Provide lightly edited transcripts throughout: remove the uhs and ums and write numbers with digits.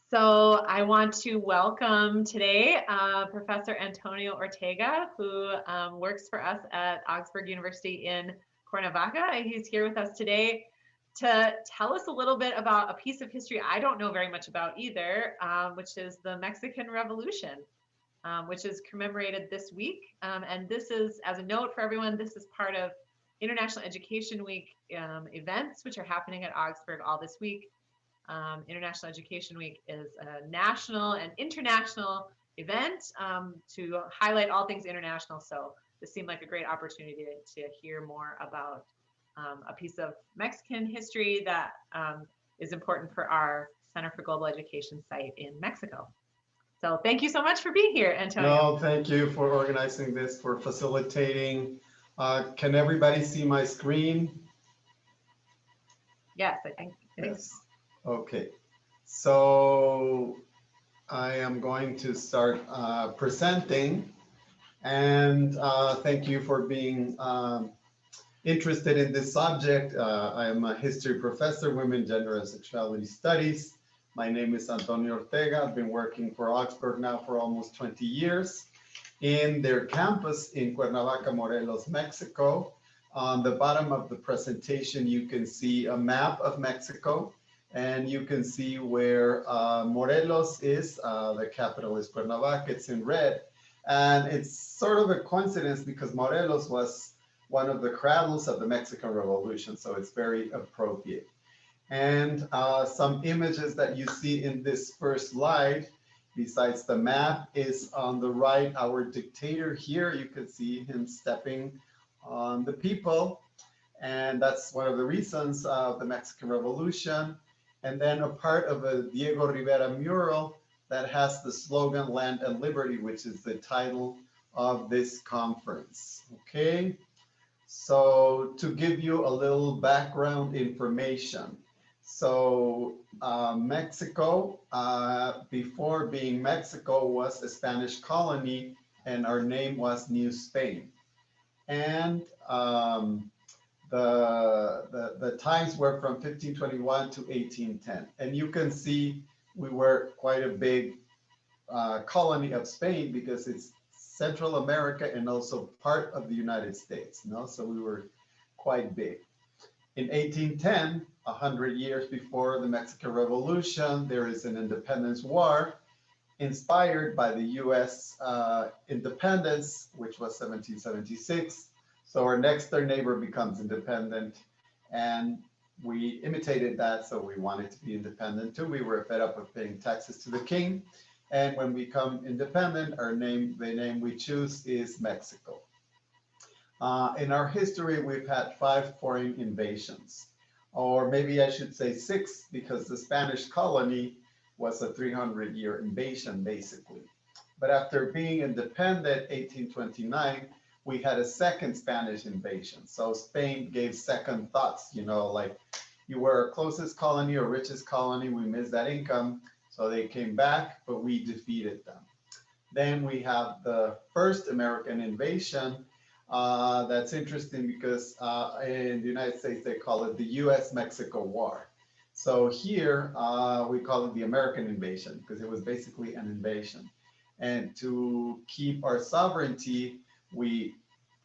So I want to welcome today Professor Antonio Ortega, who works for us at Augsburg University in Cuernavaca. He's here with us today to tell us a little bit about a piece of history I don't know very much about either, which is the Mexican Revolution, which is commemorated this week. And this is, as a note for everyone, this is part of International Education Week events, which are happening at Augsburg all this week. International Education Week is a national and international event to highlight all things international. So this seemed like a great opportunity to hear more about a piece of Mexican history that is important for our Center for Global Education site in Mexico. So thank you so much for being here, Antonio. No, thank you for organizing this, for facilitating. Can everybody see my screen? Yes, I think. Yes. Okay, so I am going to start presenting, and thank you for being interested in this subject. I am a history professor, women, gender, and sexuality studies. My name is Antonio Ortega. I've been working for Augsburg now for almost 20 years in their campus in Cuernavaca, Morelos, Mexico. On the bottom of the presentation, you can see a map of Mexico. And you can see where Morelos is, the capital is Cuernavaca, it's in red. And it's sort of a coincidence because Morelos was one of the cradles of the Mexican Revolution, so it's very appropriate. And some images that you see in this first slide, besides the map, is on the right, our dictator here. You can see him stepping on the people. And that's one of the reasons of the Mexican Revolution. And then a part of a Diego Rivera mural that has the slogan Land and Liberty, which is the title of this conference. Okay, so to give you a little background information. So Mexico, before being Mexico, was a Spanish colony, and our name was New Spain. And the times were from 1521 to 1810. And you can see we were quite a big colony of Spain because it's Central America and also part of the United States. So we were quite big. In 1810, 100 years before the Mexican Revolution, there is an independence war inspired by the US independence, which was 1776. So our next door neighbor becomes independent, and we imitated that, so we wanted to be independent too. We were fed up of paying taxes to the king, and when we become independent, the name we choose is Mexico. In our history, we've had 5 foreign invasions, or maybe I should say 6, because the Spanish colony was a 300-year invasion, basically. But after being independent, 1829, we had a second Spanish invasion. So Spain gave second thoughts, like you were our closest colony or richest colony, we missed that income. So they came back, but we defeated them. Then we have the first American invasion. That's interesting because in the United States, they call it the US-Mexico War. So here we call it the American invasion because it was basically an invasion. And to keep our sovereignty, we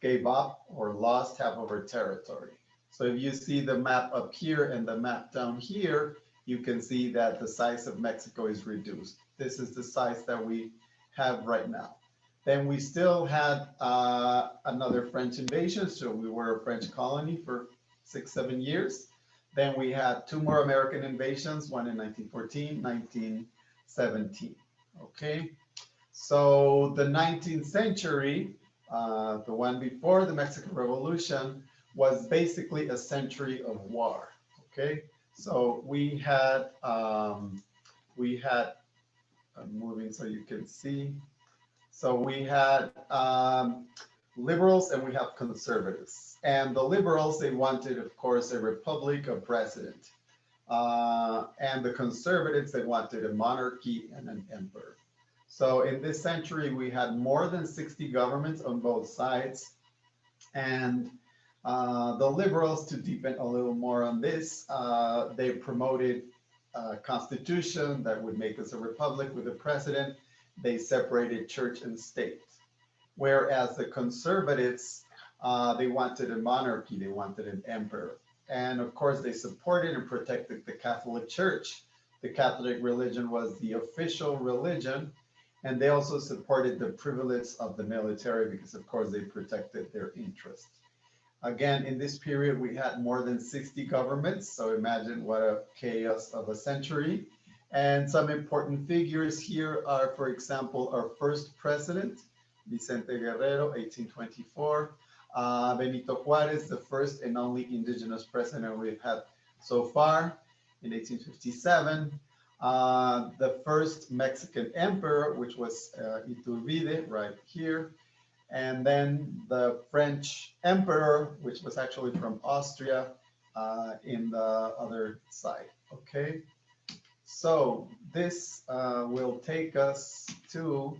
gave up or lost half of our territory. So if you see the map up here and the map down here, you can see that the size of Mexico is reduced. This is the size that we have right now. Then we still had another French invasion. So we were a French colony for 6-7 years. Then we had 2 more American invasions, one in 1914, 1917. Okay. So the 19th century, the one before the Mexican Revolution, was basically a century of war. Okay, so we had, I'm moving so you can see. So we had liberals and we have conservatives. And the liberals, they wanted, of course, a republic, a president. And the conservatives, they wanted a monarchy and an emperor. So in this century, we had more than 60 governments on both sides. And the liberals, to deepen a little more on this, they promoted constitution that would make us a republic with a president. They separated church and state. Whereas the conservatives, they wanted a monarchy, they wanted an emperor. And of course, they supported and protected the Catholic Church. The Catholic religion was the official religion. And they also supported the privilege of the military because, of course, they protected their interests. Again, in this period, we had more than 60 governments. So imagine what a chaos of a century. And some important figures here are, for example, our first president, Vicente Guerrero, 1824. Benito Juarez, the first and only indigenous president we've had so far, in 1857. The first Mexican emperor, which was Iturbide, right here. And then the French emperor, which was actually from Austria, in the other side, okay? So this will take us to,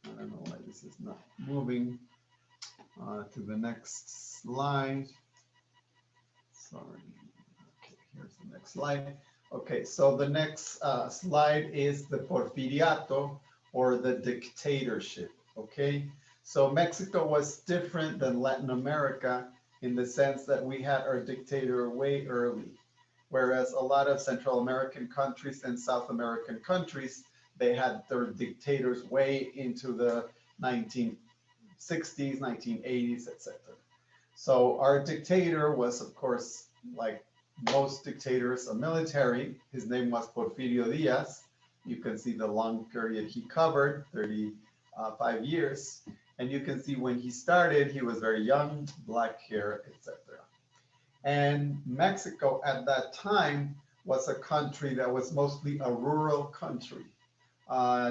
I don't know why this is not moving, to the next slide. Sorry, okay, here's the next slide. Okay, so the next slide is the Porfiriato, or the dictatorship, okay? So Mexico was different than Latin America in the sense that we had our dictator way early, whereas a lot of Central American countries and South American countries, they had their dictators way into the 1960s, 1980s, etc. So our dictator was, of course, like most dictators, a military. His name was Porfirio Diaz. You can see the long period he covered, 35 years. And you can see when he started, he was very young, black hair, etc. And Mexico at that time was a country that was mostly a rural country.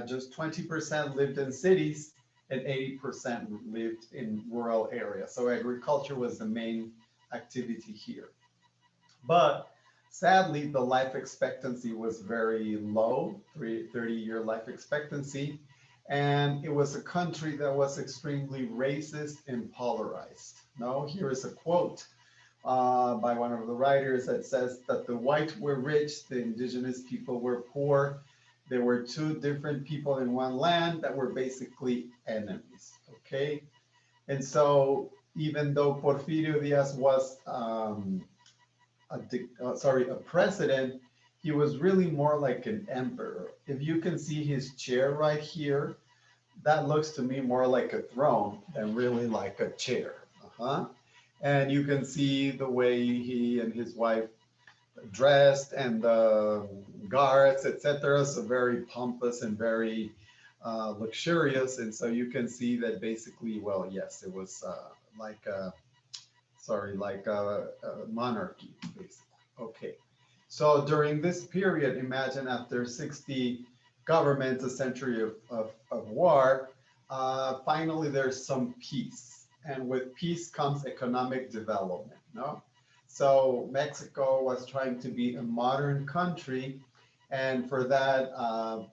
Just 20% lived in cities and 80% lived in rural areas. So agriculture was the main activity here. But sadly, the life expectancy was very low, 30-year life expectancy. And it was a country that was extremely racist and polarized. No, here is a quote by one of the writers that says that the white were rich, the indigenous people were poor. There were two different people in one land that were basically enemies, okay? And so even though Porfirio Diaz was a president, he was really more like an emperor. If you can see his chair right here, that looks to me more like a throne than really like a chair. And you can see the way he and his wife dressed and the guards, etc. So very pompous and very luxurious. And so you can see that basically, well, yes, it was like a monarchy, basically. Okay. So during this period, imagine after 60 governments, a century of war, finally there's some peace. And with peace comes economic development, no? So Mexico was trying to be a modern country, and for that,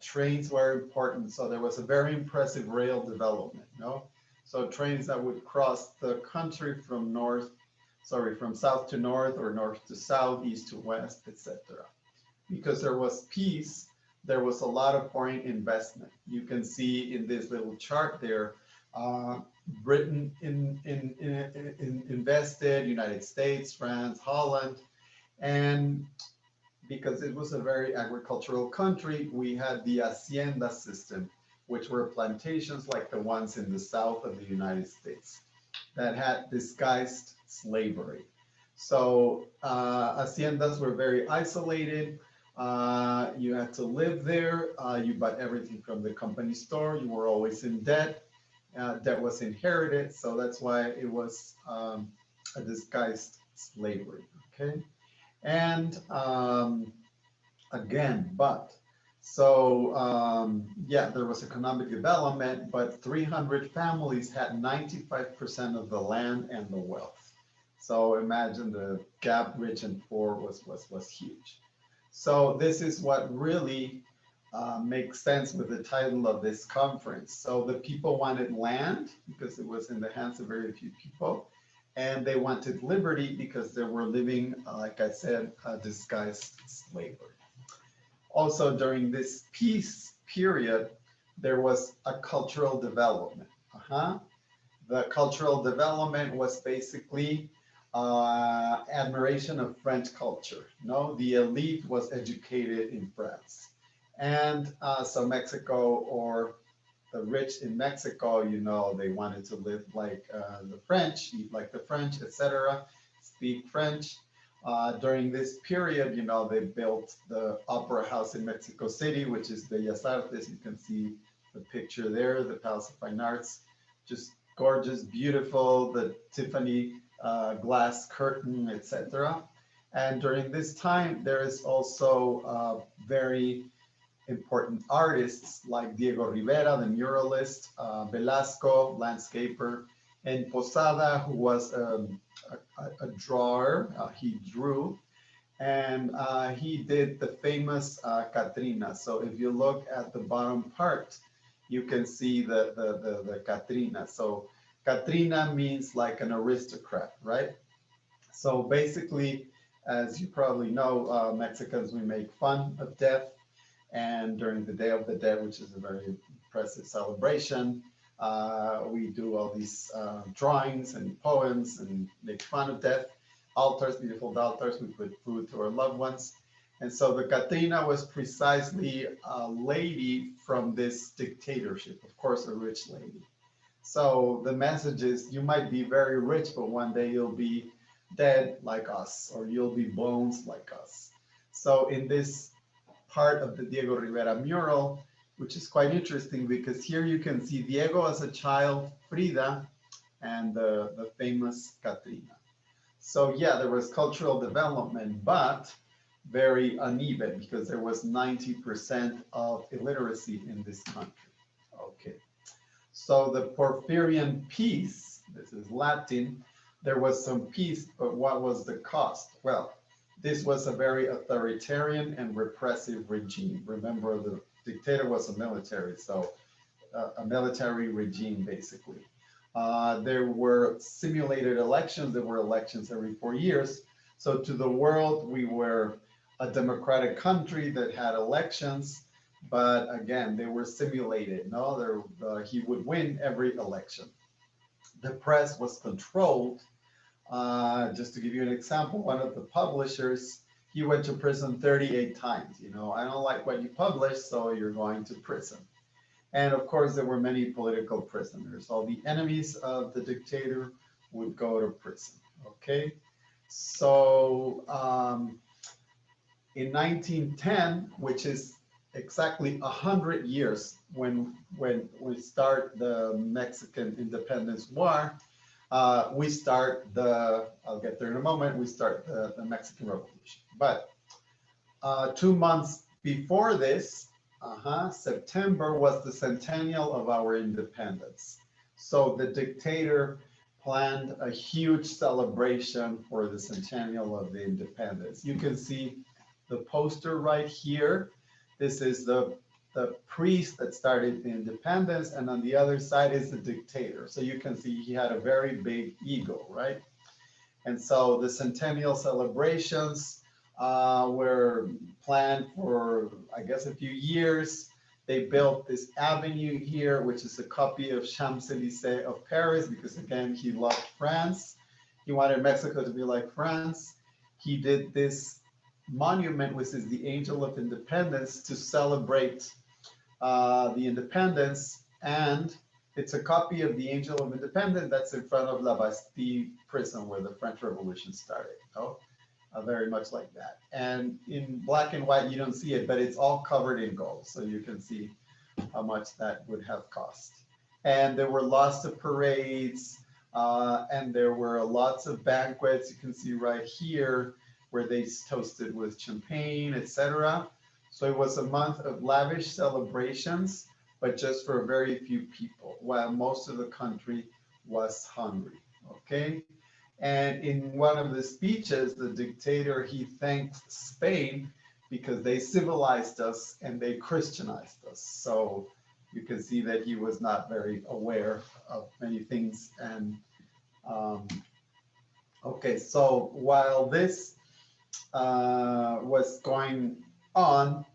trains were important. So there was a very impressive rail development, no? So trains that would cross the country from south to north or north to south, east to west, etc. Because there was peace, there was a lot of foreign investment. You can see in this little chart there, Britain invested, United States, France, Holland, and because it was a very agricultural country, we had the hacienda system, which were plantations like the ones in the south of the United States that had disguised slavery. So haciendas were very isolated. You had to live there. You bought everything from the company store. You were always in debt. Debt was inherited. So that's why it was a disguised slavery. Okay. And yeah, there was economic development, but 300 families had 95% of the land and the wealth. So imagine the gap, rich and poor, was huge. So this is what really makes sense with the title of this conference. So the people wanted land because it was in the hands of very few people, and they wanted liberty because they were living, like I said, disguised slavery. Also, during this peace period, there was a cultural development. The cultural development was basically admiration of French culture. No, the elite was educated in France, and so Mexico, or the rich in Mexico, they wanted to live like the French, eat like the French, etc., speak French. During this period, they built the Opera House in Mexico City, which is Bellas Artes. You can see the picture there, the Palace of Fine Arts, just gorgeous, beautiful, the Tiffany glass curtain, etc. And during this time, there is also very important artists like Diego Rivera, the muralist, Velasco, landscaper, and Posada, who was a drawer. He drew, and he did the famous Catrina. So if you look at the bottom part, you can see the Catrina. So Catrina means like an aristocrat, right? So basically, as you probably know, Mexicans, we make fun of death. And during the Day of the Dead, which is a very impressive celebration, we do all these drawings and poems and make fun of death. Altars, beautiful altars, we put food to our loved ones. And so the Catrina was precisely a lady from this dictatorship, of course, a rich lady. So the message is, you might be very rich, but one day you'll be dead like us, or you'll be bones like us. So in this part of the Diego Rivera mural, which is quite interesting because here you can see Diego as a child, Frida, and the famous Catrina. So yeah, there was cultural development, but very uneven because there was 90% of illiteracy in this country. Okay. So the Porphyrian peace, this is Latin, there was some peace, but what was the cost? Well, this was a very authoritarian and repressive regime. Remember, the dictator was a military, so a military regime, basically. There were simulated elections. There were elections every 4 years. So to the world, we were a democratic country that had elections, but again, they were simulated. No, he would win every election. The press was controlled. Just to give you an example, one of the publishers, he went to prison 38 times. I don't like what you publish, so you're going to prison. And of course, there were many political prisoners. All the enemies of the dictator would go to prison. Okay, so in 1910, which is exactly 100 years when we start the Mexican Independence War, we start I'll get there in a moment, we start the Mexican Revolution. But 2 months before this, September was the centennial of our independence. So the dictator planned a huge celebration for the centennial of the independence. You can see the poster right here. This is the priest that started the independence, and on the other side is the dictator. So you can see he had a very big ego, right? And so the centennial celebrations were planned for, I guess, a few years. They built this avenue here, which is a copy of Champs-Élysées of Paris, because again, he loved France. He wanted Mexico to be like France. He did this monument, which is the Angel of Independence, to celebrate the independence, and it's a copy of the Angel of Independence that's in front of La Bastille prison where the French Revolution started. Very much like that. And in black and white, you don't see it, but it's all covered in gold, so you can see how much that would have cost. And there were lots of parades, and there were lots of banquets. You can see right here where they toasted with champagne, etc. So it was a month of lavish celebrations, but just for very few people, while most of the country was hungry. Okay. And in one of the speeches, the dictator, he thanked Spain because they civilized us and they Christianized us. So you can see that he was not very aware of many things. And Okay, so while this was going on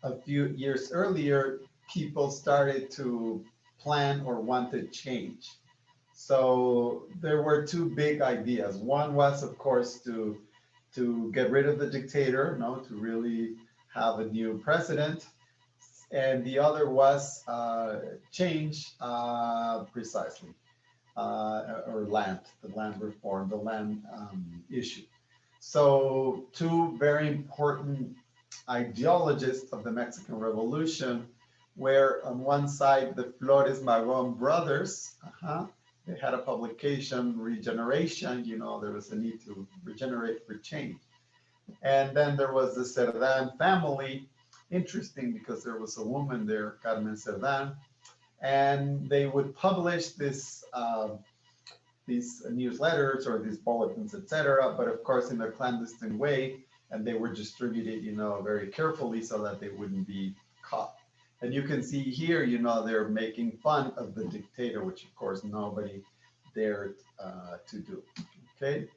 a few years earlier, people started to plan or wanted change. So there were two big ideas. One was, of course, to get rid of the dictator, no, to really have a new president, and the other was change precisely, or the land reform, the land issue. So two very important ideologists of the Mexican Revolution were on one side the Flores Magón brothers. They had a publication, Regeneration, there was a need to regenerate for change. And then there was the Cerdán family. Interesting because there was a woman there, Carmen Cerdán, and they would publish these newsletters or these bulletins, etc. But of course, in a clandestine way, and they were distributed, very carefully so that they wouldn't be caught. And you can see here, they're making fun of the dictator, which of course nobody dared to do. Okay.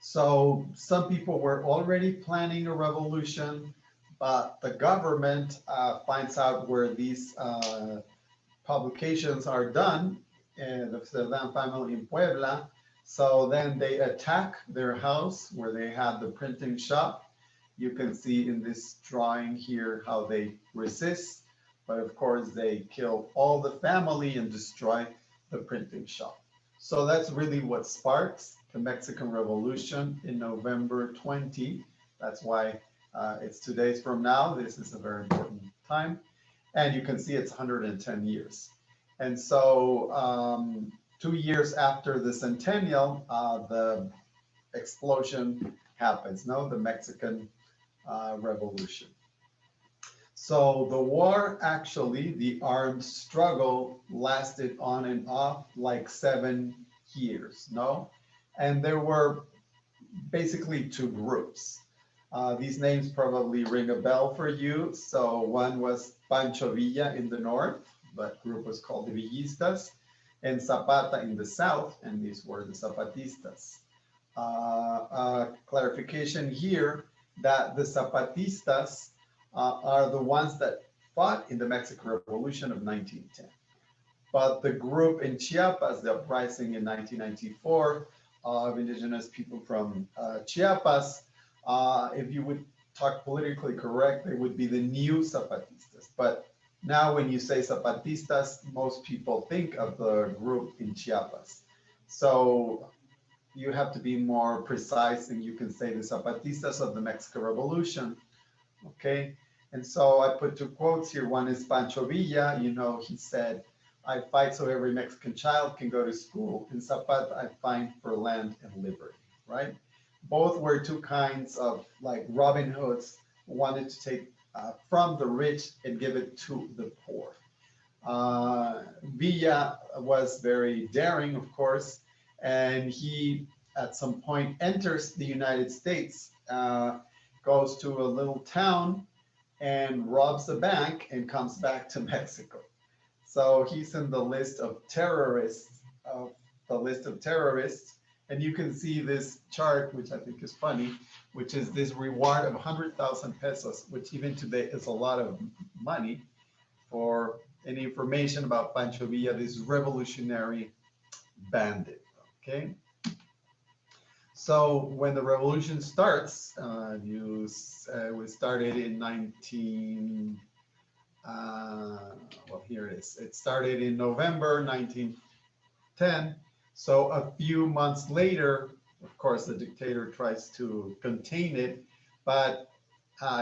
So some people were already planning a revolution, but the government finds out where these publications are done, the Cerdán family in Puebla. So then they attack their house where they had the printing shop. You can see in this drawing here how they resist, but of course they kill all the family and destroy the printing shop. So that's really what sparks the Mexican Revolution in November 20. That's why it's 2 days from now. This is a very important time. And you can see it's 110 years. And so 2 years after the centennial, the explosion happens, no? The Mexican Revolution. So the war, actually, the armed struggle lasted on and off like 7 years, no? And there were basically two groups. These names probably ring a bell for you. So one was Pancho Villa in the north, that group was called the Villistas, and Zapata in the south, and these were the Zapatistas. Clarification here that the Zapatistas are the ones that fought in the Mexican Revolution of 1910. But the group in Chiapas, the uprising in 1994 of indigenous people from Chiapas, if you would talk politically correct, they would be the new Zapatistas. But now when you say Zapatistas, most people think of the group in Chiapas. So you have to be more precise, and you can say the Zapatistas of the Mexican Revolution. Okay, and so I put two quotes here. One is Pancho Villa. He said, "I fight so every Mexican child can go to school. In Zapata, I fight for land and liberty," right? Both were two kinds of like Robin Hoods who wanted to take from the rich and give it to the poor. Villa was very daring, of course, and he at some point enters the United States, goes to a little town and robs a bank and comes back to Mexico. So he's in the list of terrorists, and you can see this chart, which I think is funny, which is this reward of 100,000 pesos, which even today is a lot of money for any information about Pancho Villa, this revolutionary bandit. Okay. So when the revolution starts, we started in here it is. It started in November 1910. So a few months later, of course, the dictator tries to contain it, but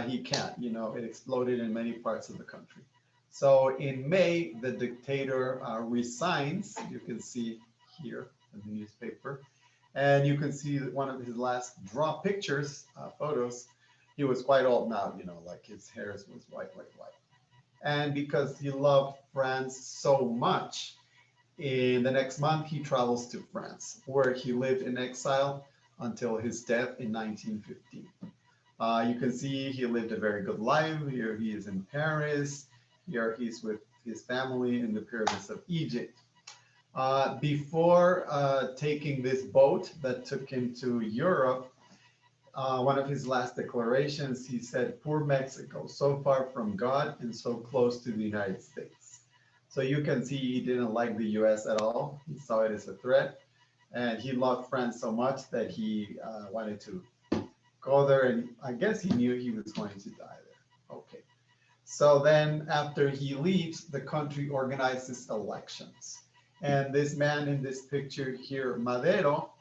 he can't. It exploded in many parts of the country. So in May, the dictator resigns. You can see here in the newspaper. And you can see that one of his last pictures, photos, he was quite old now, like his hair was white. And because he loved France so much, in the next month, he travels to France, where he lived in exile until his death in 1915. You can see he lived a very good life. Here he is in Paris. Here he's with his family in the pyramids of Egypt. Before taking this boat that took him to Europe, one of his last declarations, he said, "Poor Mexico, so far from God and so close to the United States." So you can see he didn't like the US at all. He saw it as a threat. And he loved France so much that he wanted to go there. And I guess he knew he was going to die there. Okay. So then after he leaves, the country organizes elections. And this man in this picture here, Madero,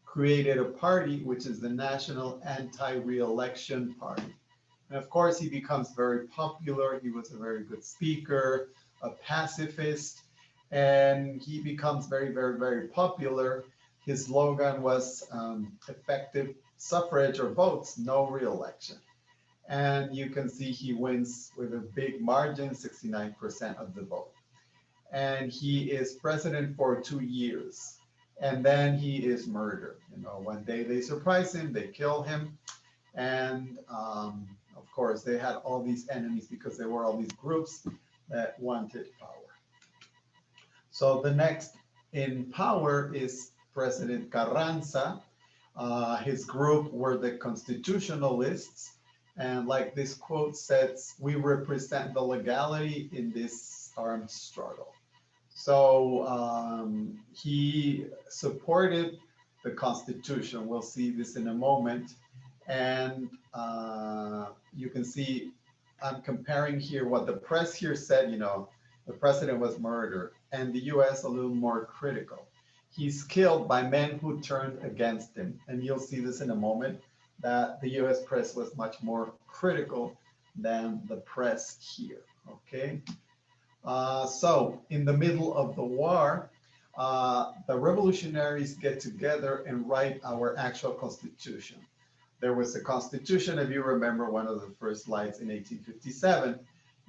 created a party, which is the National Anti-Re-Election Party. And of course, he becomes very popular. He was a very good speaker, a pacifist, and he becomes very, very, very popular. His slogan was effective suffrage or votes, no re-election. And you can see he wins with a big margin, 69% of the vote. And he is president for 2 years. And then he is murdered. You know, one day they surprise him, they kill him. And of course, they had all these enemies because there were all these groups that wanted power. So the next in power is President Carranza. His group were the Constitutionalists. And like this quote says, "We represent the legality in this armed struggle." So he supported the Constitution. We'll see this in a moment. And you can see I'm comparing here what the press here said, you know, the president was murdered, and the US a little more critical. He's killed by men who turned against him. And you'll see this in a moment, that the US press was much more critical than the press here, okay? So in the middle of the war, the revolutionaries get together and write our actual constitution. There was a constitution, if you remember, one of the first slides in 1857,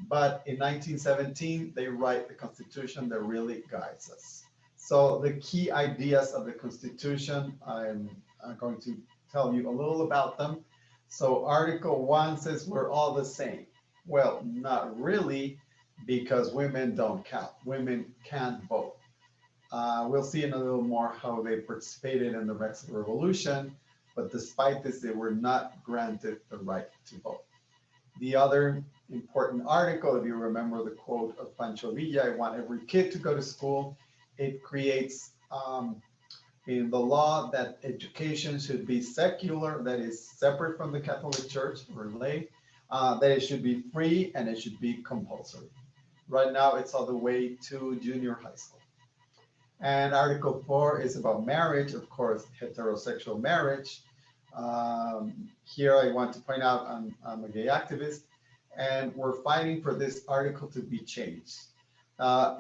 but in 1917, they write the constitution that really guides us. So the key ideas of the constitution, I'm going to tell you a little about them. So Article 1 says we're all the same. Well, not really, because women don't count. Women can't vote. We'll see in a little more how they participated in the Mexican Revolution, but despite this, they were not granted the right to vote. The other important article, if you remember the quote of Pancho Villa, "I want every kid to go to school." It creates in the law that education should be secular, that is separate from the Catholic Church or lay, that it should be free and it should be compulsory. Right now, it's all the way to junior high school. And Article 4 is about marriage, of course, heterosexual marriage. Here I want to point out I'm a gay activist, and we're fighting for this article to be changed.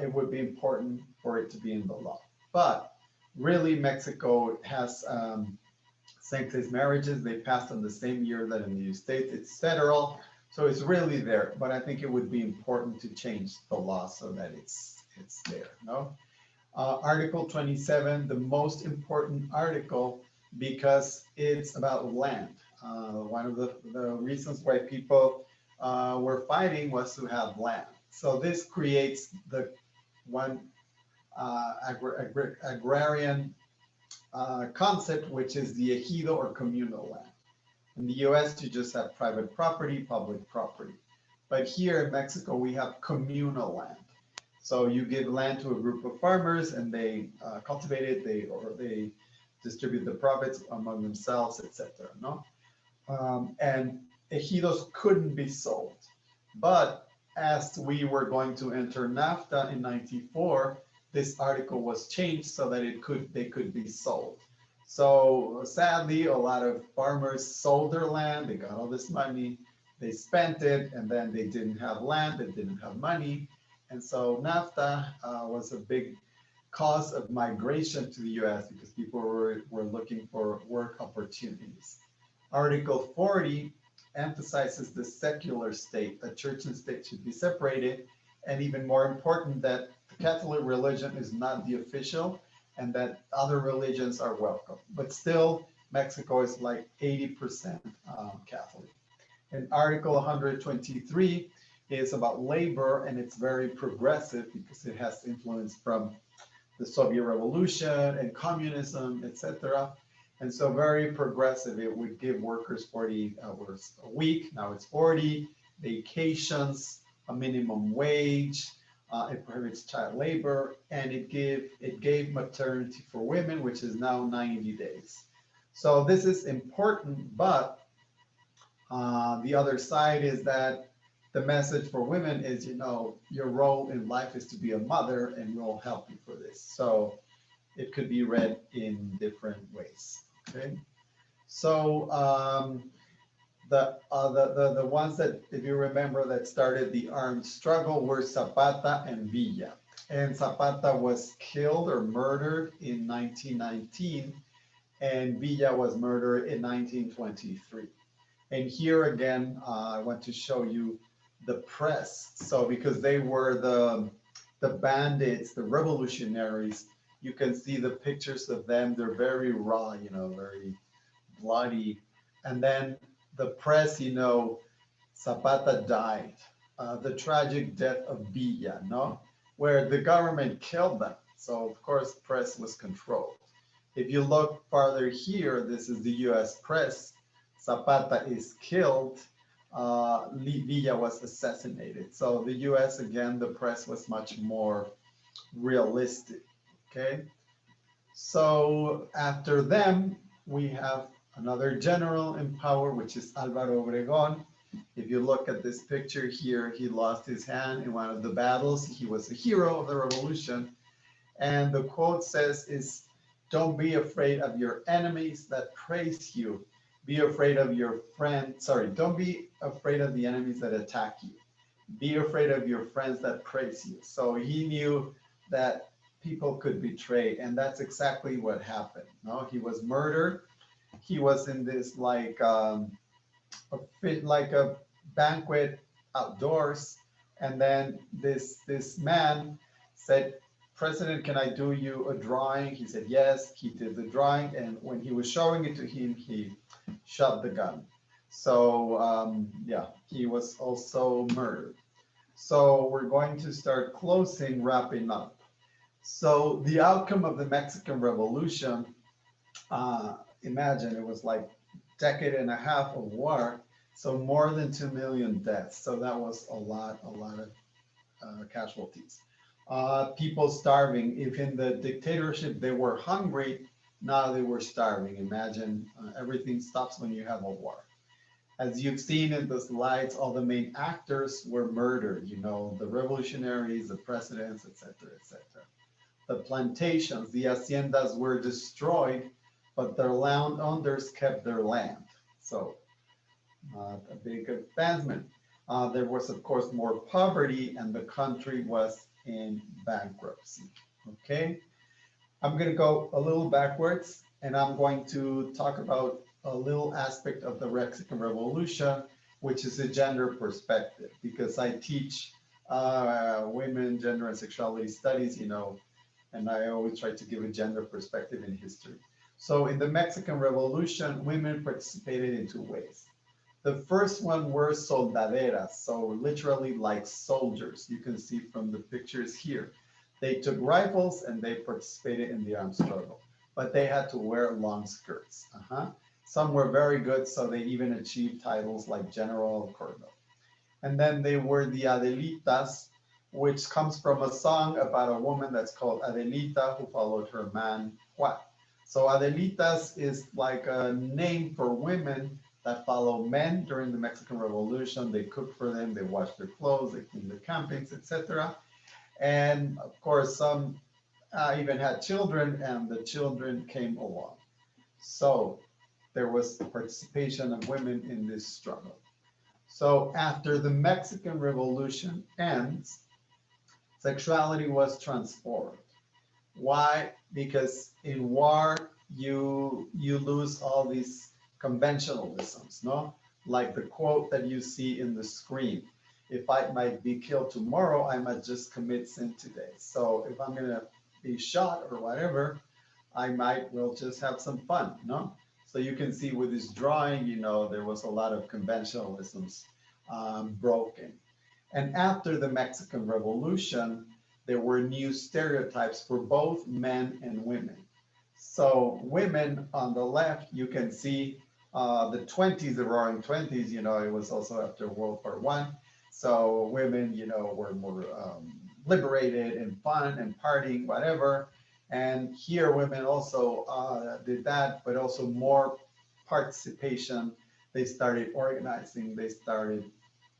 It would be important for it to be in the law. But really, Mexico has same-sex marriages. They passed on the same year that in the United States. It's federal, so it's really there. But I think it would be important to change the law so that it's there. No. Article 27, the most important article because it's about land. One of the reasons why people were fighting was to have land. So this creates the one agrarian concept, which is the ejido or communal land. In the US, you just have private property, public property. But here in Mexico, we have communal land. So you give land to a group of farmers and they cultivate it, they distribute the profits among themselves, etc. No? And ejidos couldn't be sold. But as we were going to enter NAFTA in '94, this article was changed so that they could be sold. So sadly, a lot of farmers sold their land, they got all this money, they spent it, and then they didn't have land, they didn't have money. And so NAFTA was a big cause of migration to the US because people were looking for work opportunities. Article 40 emphasizes the secular state, that church and state should be separated, and even more important, that the Catholic religion is not the official and that other religions are welcome. But still, Mexico is like 80% Catholic. And Article 123 is about labor, and it's very progressive because it has influence from the Soviet Revolution and communism, etc. And so very progressive. It would give workers 40 hours a week. Now it's 40, vacations, a minimum wage. It prohibits child labor, and it gave maternity for women, which is now 90 days. So this is important, but the other side is that the message for women is, your role in life is to be a mother, and we'll help you for this. So it could be read in different ways. Okay. So the ones that, if you remember, that started the armed struggle were Zapata and Villa. And Zapata was killed or murdered in 1919, and Villa was murdered in 1923. And here again, I want to show you the press. So because they were the bandits, the revolutionaries, you can see the pictures of them. They're very raw, very bloody. And then the press, Zapata died. The tragic death of Villa, no? Where the government killed them. So of course, press was controlled. If you look farther here, this is the US press. Zapata is killed. Villa was assassinated. So the US, again, the press was much more realistic. Okay. So after them, we have another general in power, which is Álvaro Obregón. If you look at this picture here, he lost his hand in one of the battles. He was a hero of the revolution. And the quote says is, "Don't be afraid of your enemies that praise you. Be afraid of your friends. Sorry, don't be afraid of the enemies that attack you. Be afraid of your friends that praise you." So he knew that people could betray, and that's exactly what happened. No, he was murdered. He was in this like a banquet outdoors, and then this man said, "President, can I do you a drawing?" He said yes. He did the drawing, and when he was showing it to him, he shot the gun. So yeah, he was also murdered. So we're going to start closing, wrapping up. So the outcome of the Mexican Revolution, imagine it was like decade and a half of war, so more than 2 million deaths. So that was a lot of casualties. People starving. If in the dictatorship they were hungry, now they were starving. Imagine everything stops when you have a war. As you've seen in the slides, all the main actors were murdered, the revolutionaries, the presidents, etc., etc. The plantations, the haciendas were destroyed, but their landowners kept their land. So a big advancement. There was, of course, more poverty, and the country was in bankruptcy. Okay, I'm going to go a little backwards, and I'm going to talk about a little aspect of the Mexican Revolution, which is a gender perspective, because I teach women, gender, and sexuality studies, and I always try to give a gender perspective in history. So in the Mexican Revolution, women participated in two ways. The first one were soldaderas, so literally like soldiers. You can see from the pictures here. They took rifles and they participated in the armed struggle, but they had to wear long skirts. Some were very good, so they even achieved titles like General or Colonel. And then they were the Adelitas, which comes from a song about a woman that's called Adelita, who followed her man Juan. So Adelitas is like a name for women that follow men during the Mexican Revolution. They cook for them, they wash their clothes, they clean their campings, etc. And of course, some even had children, and the children came along. So there was participation of women in this struggle. So after the Mexican Revolution ends, sexuality was transformed. Why? Because in war, you lose all these conventionalisms, no? Like the quote that you see in the screen. If I might be killed tomorrow, I might just commit sin today. So if I'm gonna be shot or whatever, I might will just have some fun, no? So you can see with this drawing, there was a lot of conventionalisms broken. And after the Mexican Revolution, there were new stereotypes for both men and women. So women on the left, you can see the 20s, the roaring 20s, you know, it was also after World War I. So women, you know, were more liberated and fun and partying, whatever. And here women also did that, but also more participation. They started organizing, they started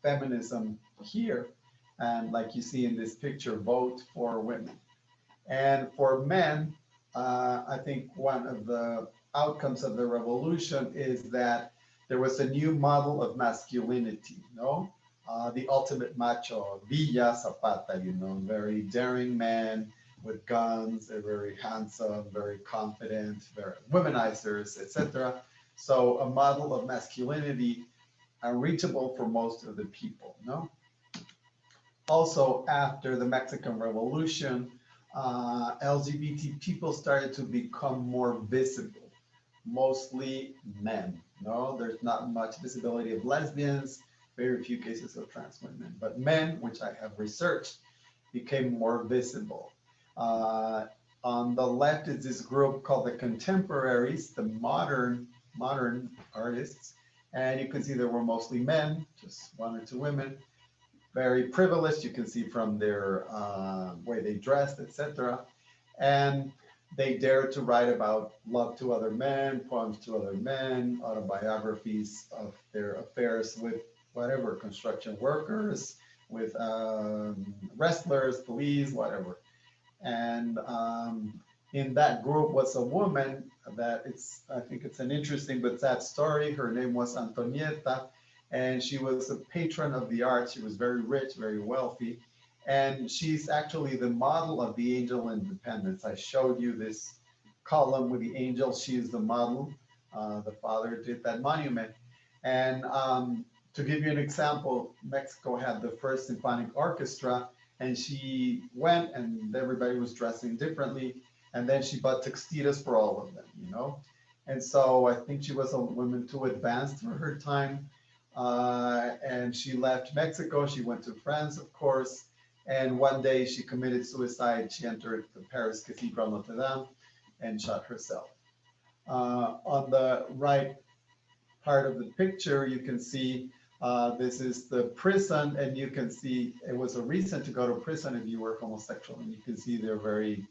feminism here. And like you see in this picture, vote for women. And for men, I think one of the outcomes of the revolution is that there was a new model of masculinity, no? The ultimate macho, Villa Zapata, you know, very daring man with guns, very handsome, very confident, very womanizers, etc. So a model of masculinity unreachable for most of the people, no? Also, after the Mexican Revolution, LGBT people started to become more visible, mostly men. No, there's not much visibility of lesbians, very few cases of trans women, but men, which I have researched, became more visible. On the left is this group called the contemporaries, the modern artists, and you can see there were mostly men, just one or two women, very privileged. You can see from their way they dressed, etc. And they dared to write about love to other men, poems to other men, autobiographies of their affairs with whatever, construction workers, with wrestlers, police, whatever. And in that group was a woman that I think it's an interesting but sad story. Her name was Antonieta, and she was a patron of the arts. She was very rich, very wealthy. And she's actually the model of the angel independence. I showed you this column with the angel. She is the model. The father did that monument. And to give you an example, Mexico had the first symphonic orchestra, and she went and everybody was dressing differently. And then she bought textiles for all of them, you know? And so I think she was a woman too advanced for her time. And she left Mexico. She went to France, of course. And one day she committed suicide. She entered the Paris Cathedral Notre Dame and shot herself. On the right part of the picture, you can see this is the prison, and you can see it was a reason to go to prison if you were homosexual. And you can see they're very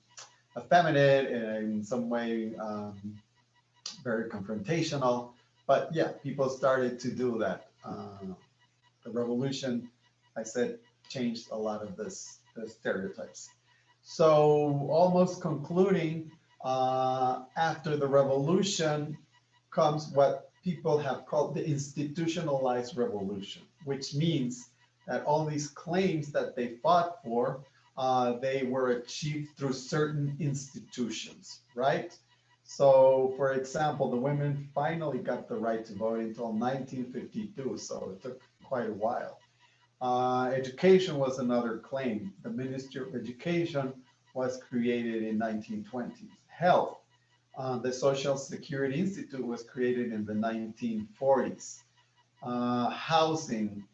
effeminate and in some way very confrontational. But yeah, people started to do that. The revolution, I said, changed a lot of the stereotypes. So almost concluding, after the revolution comes what people have called the institutionalized revolution, which means that all these claims that they fought for, they were achieved through certain institutions, right? So, for example, the women finally got the right to vote until 1952, so it took quite a while. Education was another claim. The Ministry of Education was created in 1920s. Health, the Social Security Institute was created in the 1940s. Housing,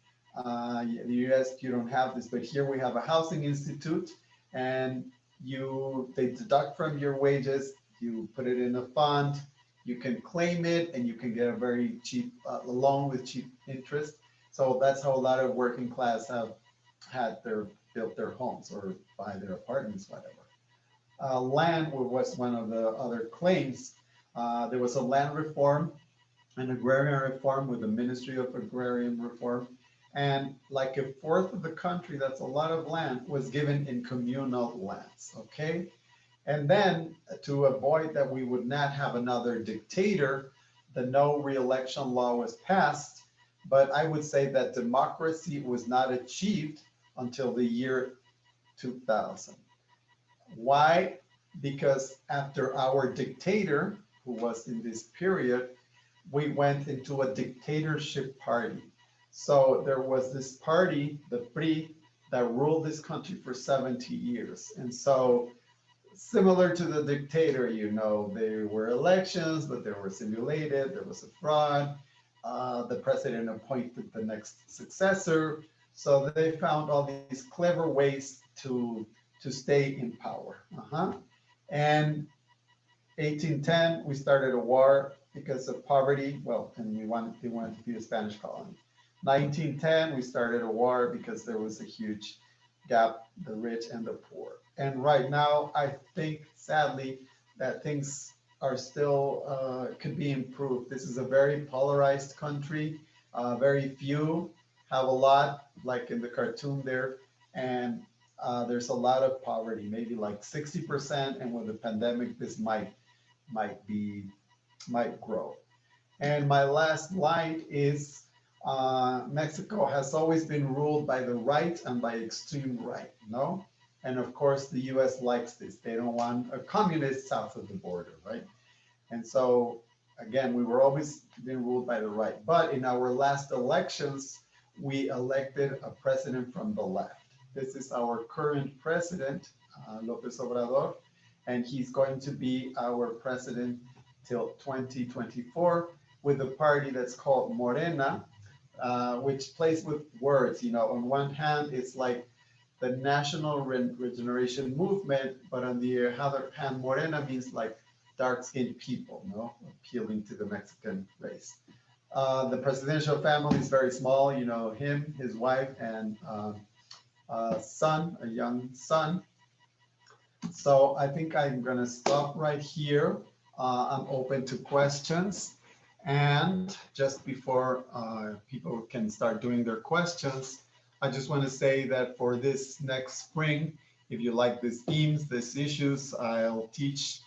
you ask, you don't have this, but here we have a housing institute, and they deduct from your wages, you put it in a fund, you can claim it, and you can get a very cheap loan with cheap interest. So that's how a lot of working class have built their homes or buy their apartments, whatever. Land was one of the other claims. There was a land reform, an agrarian reform with the Ministry of Agrarian Reform. And like a fourth of the country, that's a lot of land, was given in communal lands, okay? And then to avoid that we would not have another dictator, the no re-election law was passed. But I would say that democracy was not achieved until the year 2000. Why? Because after our dictator, who was in this period, we went into a dictatorship party. So there was this party, the PRI, that ruled this country for 70 years. And so similar to the dictator, you know, there were elections, but they were simulated, there was a fraud. The president appointed the next successor. So they found all these clever ways to to stay in power. And 1810, we started a war because of poverty. Well, and they wanted to be a Spanish colony. 1910, we started a war because there was a huge gap, the rich and the poor. And right now, I think, sadly, that things are still could be improved. This is a very polarized country. Very few have a lot, like in the cartoon there, and there's a lot of poverty, maybe like 60%. And with the pandemic, this might grow. And my last line is Mexico has always been ruled by the right and by extreme right, no? And of course, the US likes this. They don't want a communist south of the border, right? And so, again, we were always being ruled by the right. But in our last elections, we elected a president from the left. This is our current president, López Obrador, and he's going to be our president till 2024 with a party that's called Morena, which plays with words. You know, on one hand, it's like the National Regeneration Movement, but on the other hand, Morena means like dark-skinned people, no, appealing to the Mexican race. The presidential family is very small. You know, him, his wife, and son, a young son. So I think I'm going to stop right here. I'm open to questions. And just before people can start doing their questions, I just want to say that for this next spring, if you like these themes, these issues, I'll teach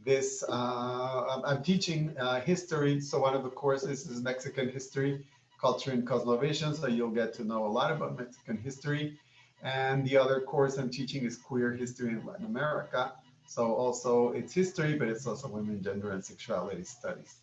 this. I'm teaching history. So one of the courses is Mexican history, culture and cosmovision. So you'll get to know a lot about Mexican history. And the other course I'm teaching is queer history in Latin America. So also it's history, but it's also women, gender, and sexuality studies.